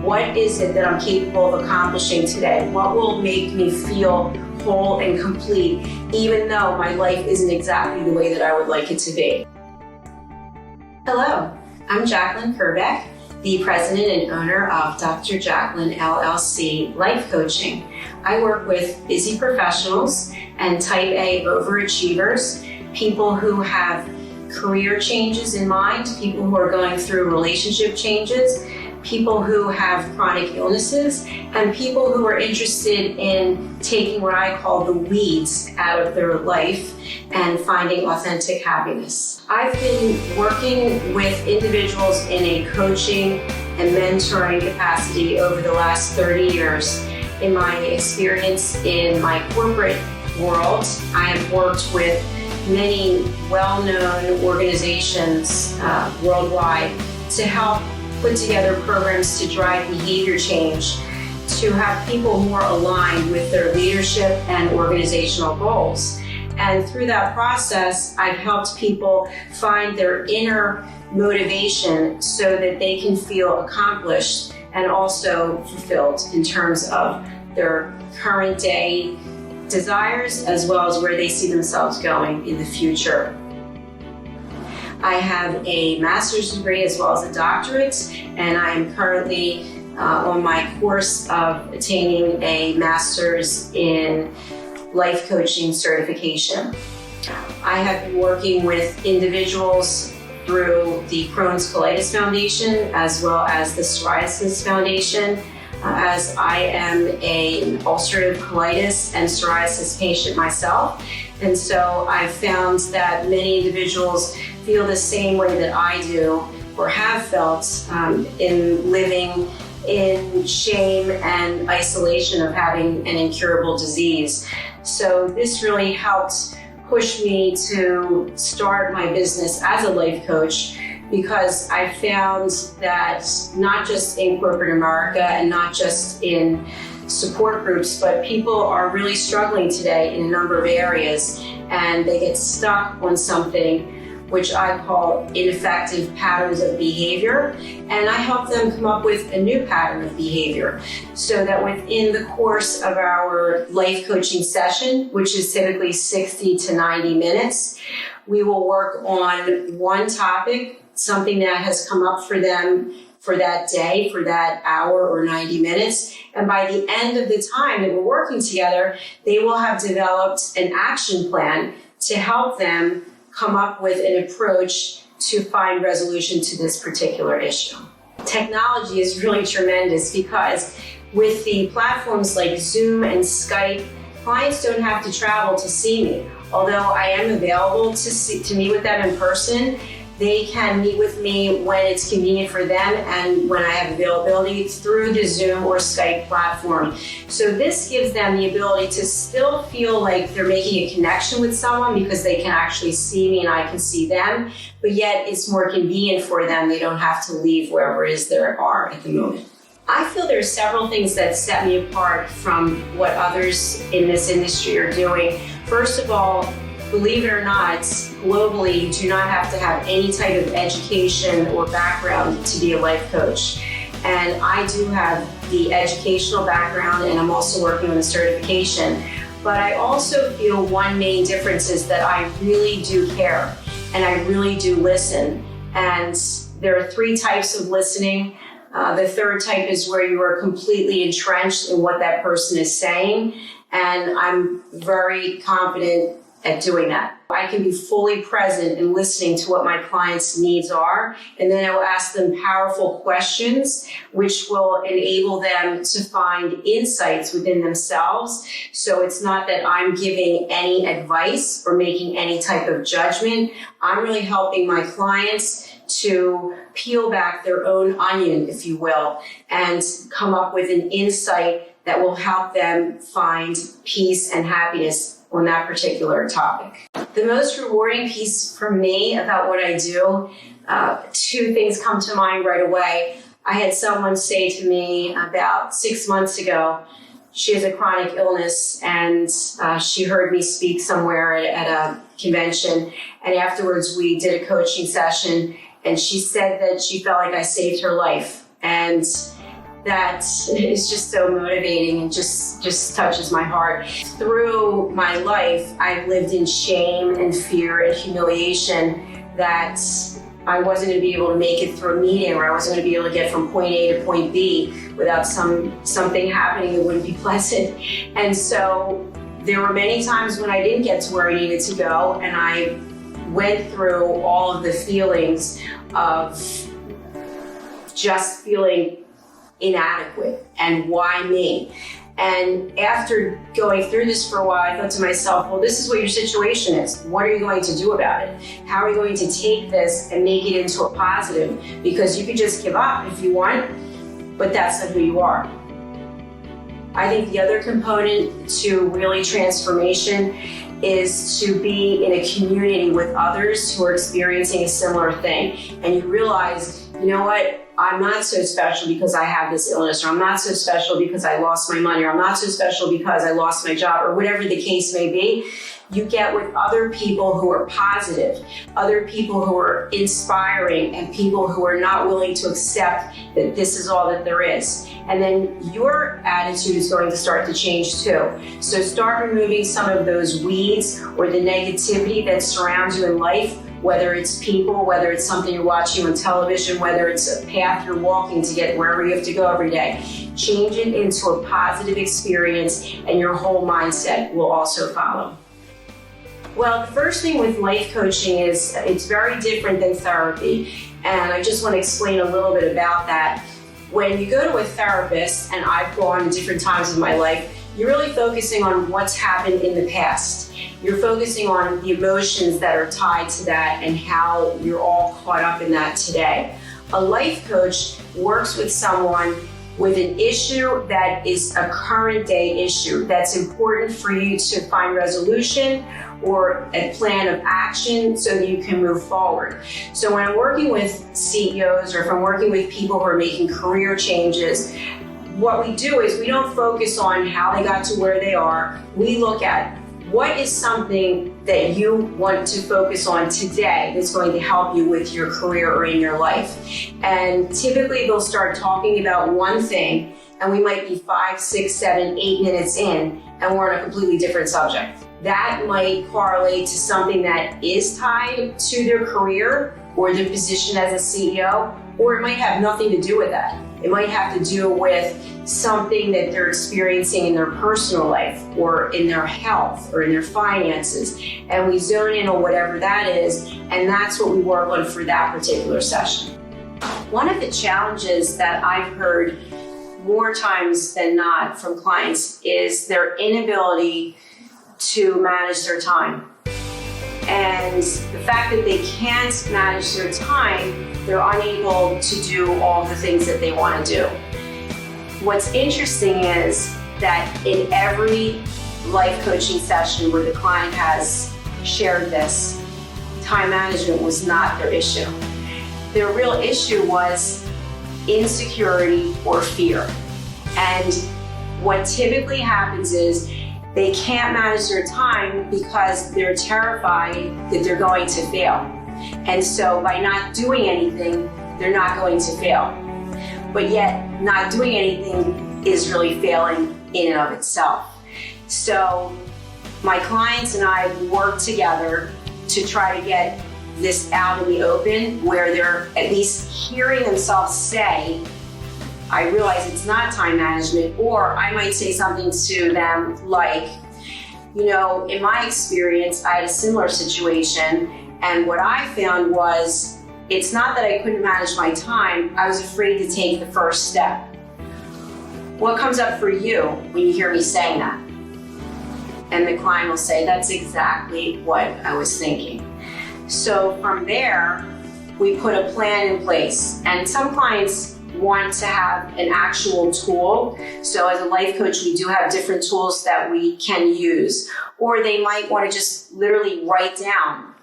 what is it that I'm capable of accomplishing today? What will make me feel whole and complete, even though my life isn't exactly the way that I would like it to be? Hello, I'm Jacqueline Kerbeck, the president and owner of Dr. Jacqueline LLC Life Coaching. I work with busy professionals and type A overachievers, people who have career changes in mind, people who are going through relationship changes, people who have chronic illnesses, and people who are interested in taking what I call the weeds out of their life and finding authentic happiness. I've been working with individuals in a coaching and mentoring capacity over the last 30 years. In my experience in my corporate world, I have worked with many well-known organizations worldwide to help put together programs to drive behavior change, to have people more aligned with their leadership and organizational goals. And through that process, I've helped people find their inner motivation so that they can feel accomplished and also fulfilled in terms of their current day desires, as well as where they see themselves going in the future. I have a master's degree as well as a doctorate, and I am currently on my course of attaining a master's in life coaching certification. I have been working with individuals through the Crohn's Colitis Foundation as well as the Psoriasis Foundation, as I am an ulcerative colitis and psoriasis patient myself. And so I've found that many individuals feel the same way that I do or have felt in living in shame and isolation of having an incurable disease. So this really helped push me to start my business as a life coach, because I found that not just in corporate America and not just in support groups, but people are really struggling today in a number of areas, and they get stuck on something which I call ineffective patterns of behavior, and I help them come up with a new pattern of behavior so that within the course of our life coaching session, which is typically 60 to 90 minutes, we will work on one topic, something that has come up for them for that day, for that hour or 90 minutes. And by the end of the time that we're working together, they will have developed an action plan to help them come up with an approach to find resolution to this particular issue. Technology is really tremendous because with the platforms like Zoom and Skype, clients don't have to travel to see me. Although I am available to meet with them in person, they can meet with me when it's convenient for them and when I have availability through the Zoom or Skype platform. So this gives them the ability to still feel like they're making a connection with someone because they can actually see me and I can see them, but yet it's more convenient for them. They don't have to leave wherever it is they are at the moment. I feel there are several things that set me apart from what others in this industry are doing. First of all, believe it or not, globally, you do not have to have any type of education or background to be a life coach. And I do have the educational background, and I'm also working on a certification. But I also feel one main difference is that I really do care, and I really do listen. And there are 3 types of listening. The third type is where you are completely entrenched in what that person is saying. And I'm very confident at doing that. I can be fully present in listening to what my clients' needs are, and then I will ask them powerful questions which will enable them to find insights within themselves. So it's not that I'm giving any advice or making any type of judgment. I'm really helping my clients to peel back their own onion, if you will, and come up with an insight that will help them find peace and happiness on that particular topic. The most rewarding piece for me about what I do, 2 things come to mind right away. I had someone say to me about 6 months ago, she has a chronic illness, and she heard me speak somewhere at a convention, and afterwards we did a coaching session, and she said that she felt like I saved her life. And that is just so motivating and just touches my heart. Through my life, I've lived in shame and fear and humiliation that I wasn't going to be able to make it through a meeting, or I wasn't going to be able to get from point A to point B without something happening that wouldn't be pleasant. And so there were many times when I didn't get to where I needed to go, and I went through all of the feelings of just feeling inadequate and why me. And after going through this for a while, I thought to myself, well, this is what your situation is. What are you going to do about it? How are you going to take this and make it into a positive? Because you could just give up if you want, but that's not who you are. I think the other component to really transformation is to be in a community with others who are experiencing a similar thing. And you realize, you know what? I'm not so special because I have this illness, or I'm not so special because I lost my money, or I'm not so special because I lost my job, or whatever the case may be. You get with other people who are positive, other people who are inspiring, and people who are not willing to accept that this is all that there is. And then your attitude is going to start to change too. So start removing some of those weeds or the negativity that surrounds you in life, whether it's people, whether it's something you're watching on television, whether it's a path you're walking to get wherever you have to go every day. Change it into a positive experience, and your whole mindset will also follow. Well, the first thing with life coaching is it's very different than therapy. And I just want to explain a little bit about that. When you go to a therapist, and I've gone at different times of my life, you're really focusing on what's happened in the past. You're focusing on the emotions that are tied to that and how you're all caught up in that today. A life coach works with someone with an issue that is a current day issue that's important for you to find resolution or a plan of action so that you can move forward. So when I'm working with CEOs, or if I'm working with people who are making career changes, what we do is we don't focus on how they got to where they are. We look at what is something that you want to focus on today that's going to help you with your career or in your life. And typically they'll start talking about one thing, and we might be 5, 6, 7, 8 minutes in, and we're on a completely different subject. That might correlate to something that is tied to their career or their position as a CEO, or it might have nothing to do with that. It might have to do with something that they're experiencing in their personal life, or in their health, or in their finances. And we zone in on whatever that is, and that's what we work on for that particular session. One of the challenges that I've heard more times than not from clients is their inability to manage their time. And the fact that they can't manage their time, they're unable to do all the things that they want to do. What's interesting is that in every life coaching session where the client has shared this, time management was not their issue. Their real issue was insecurity or fear. And what typically happens is they can't manage their time because they're terrified that they're going to fail. And so by not doing anything, they're not going to fail. But yet, not doing anything is really failing in and of itself. So my clients and I work together to try to get this out in the open, where they're at least hearing themselves say, I realize it's not time management, or I might say something to them like, you know, in my experience, I had a similar situation, and what I found was, it's not that I couldn't manage my time, I was afraid to take the first step. What comes up for you when you hear me saying that? And the client will say, that's exactly what I was thinking. So from there, we put a plan in place, and some clients want to have an actual tool. So as a life coach, we do have different tools that we can use. Or they might want to just literally write down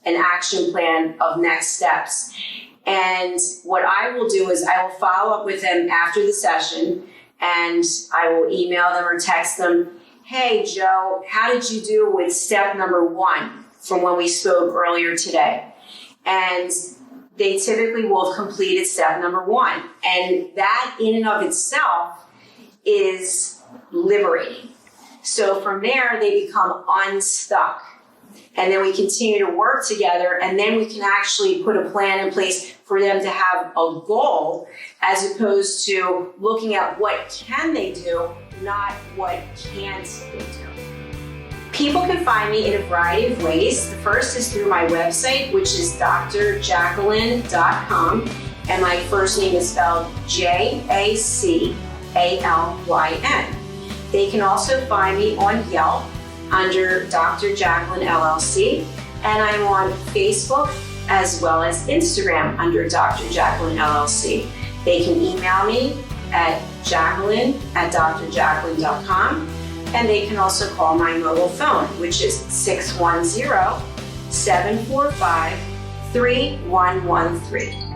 an action plan of next steps. And what I will do is I will follow up with them after the session, and I will email them or text them, hey, Joe, how did you do with step number 1 from when we spoke earlier today? And they typically will have completed step number 1. And that in and of itself is liberating. So from there, they become unstuck. And then we continue to work together, and then we can actually put a plan in place for them to have a goal, as opposed to looking at what can they do, not what can't they do. People can find me in a variety of ways. The first is through my website, which is drjacqueline.com, and my first name is spelled Jacqualyn. They can also find me on Yelp under Dr. Jacqueline LLC, and I'm on Facebook as well as Instagram under Dr. Jacqueline LLC. They can email me at jacqueline@drjacqueline.com, and they can also call my mobile phone, which is 610-745-3113.